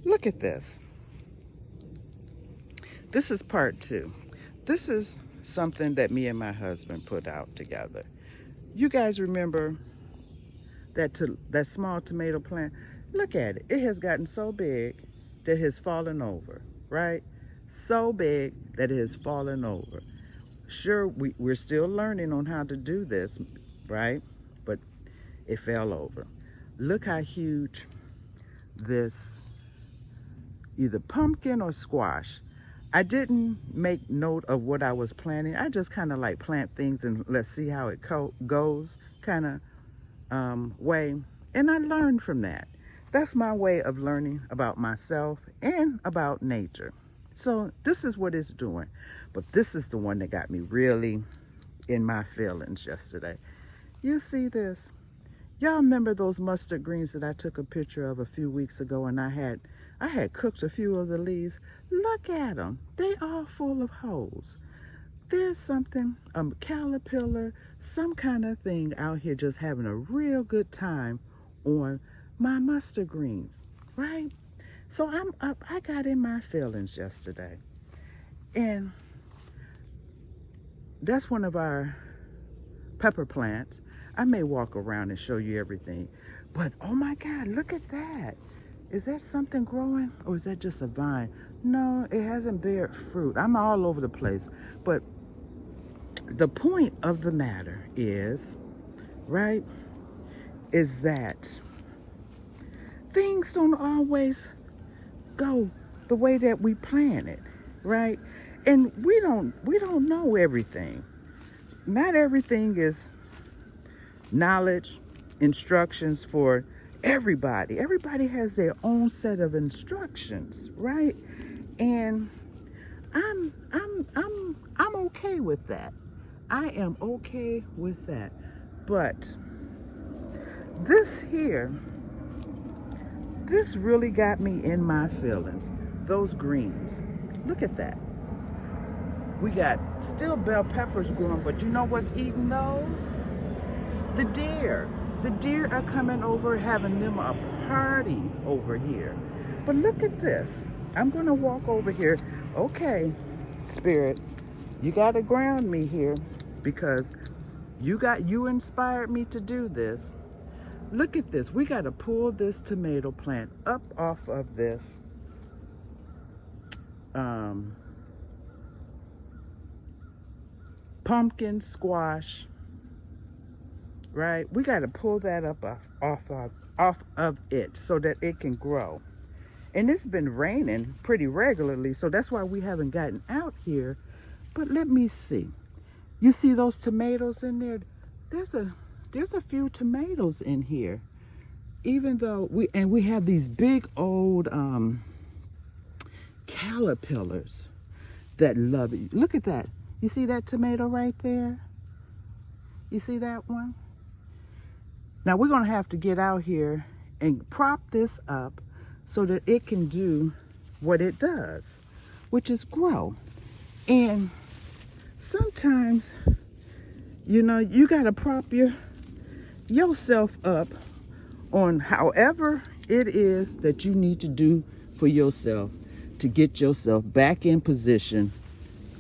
Look at this. This is part two. This is something that me and my husband put out together. You guys remember that small tomato plant? Look at it. It has gotten so big that it has fallen over, right? So big that it has fallen over. Sure, we're still learning on how to do this, right? But it fell over. Look how huge this either pumpkin or squash. I didn't make note of what I was planting. I just kind of like plant things and let's see how it goes kind of way. And I learned from that. That's my way of learning about myself and about nature. So this is what it's doing. But this is the one that got me really in my feelings yesterday. You see this? Y'all remember those mustard greens that I took a picture of a few weeks ago, and I had cooked a few of the leaves? Look at them. They are full of holes. There's something, a caterpillar, some kind of thing out here just having a real good time on my mustard greens, right? So I got in my feelings yesterday. And that's one of our pepper plants. I may walk around and show you everything. But oh my God, look at that. Is that something growing or is that just a vine? No, it hasn't bared fruit. I'm all over the place. But the point of the matter is, right, is that things don't always go the way that we plan it, right? And we don't know everything. Not everything is knowledge, instructions for everybody. Everybody has their own set of instructions, right? And I'm okay with that. I am okay with that. But this here, this really got me in my feelings. Those greens. Look at that. We got still bell peppers growing, but you know what's eating those? The deer. The deer are coming over, having them a party over here. But look at this. I'm going to walk over here. Okay, Spirit, you got to ground me here because you inspired me to do this. Look at this. We got to pull this tomato plant up off of this pumpkin squash, right? We got to pull that up off of it so that it can grow. And it's been raining pretty regularly, so that's why we haven't gotten out here. But let me see. You see those tomatoes in there? There's a few tomatoes in here. Even though we have these big old caterpillars that love it. Look at that. You see that tomato right there? You see that one? Now we're going to have to get out here and prop this up so that it can do what it does, which is grow. And sometimes, you got to prop yourself up on however it is that you need to do for yourself to get yourself back in position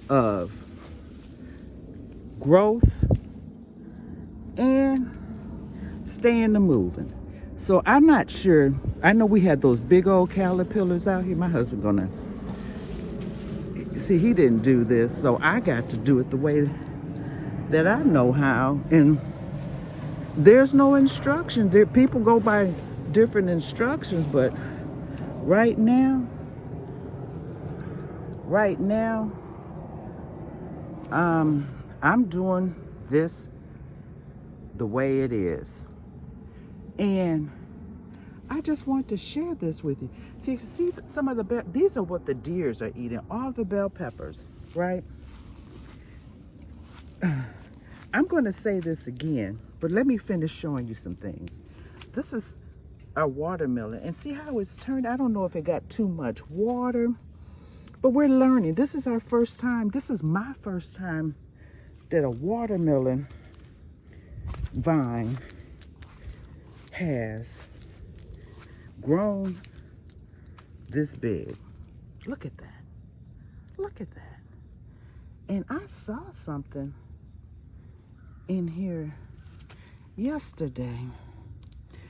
of growth and staying the moving. So I'm not sure. I know we had those big old caterpillars out here. My husband gonna see, he didn't do this, so I got to do it the way that I know how. And there's no instructions. People go by different instructions, but right now, I'm doing this the way it is. And I just want to share this with you. See some of these are what the deers are eating, all the bell peppers, right? I'm going to say this again, but let me finish showing you some things. This is a watermelon, and see how it's turned. I don't know if it got too much water, but we're learning. This is our first time. This is my first time that a watermelon vine has grown this big. Look at that. Look at that. And I saw something in here yesterday,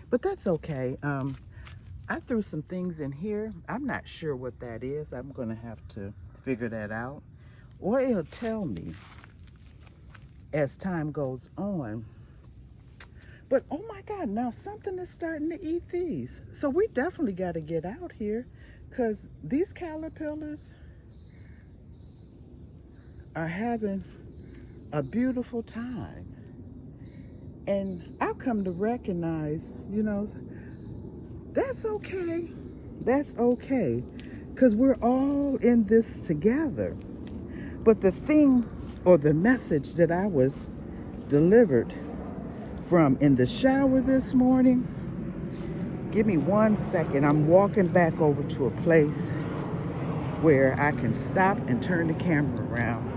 but that's okay. I threw some things in here. I'm not sure what that is. I'm gonna have to figure that out, or it'll tell me as time goes on. But oh my God, now something is starting to eat these. So we definitely got to get out here, because these caterpillars are having a beautiful time. And I've come to recognize, that's okay. That's okay, because we're all in this together. But the thing, or the message that I was delivered from in the shower this morning, give me 1 second. I'm walking back over to a place where I can stop and turn the camera around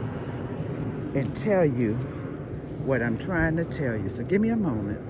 and tell you what I'm trying to tell you. So give me a moment.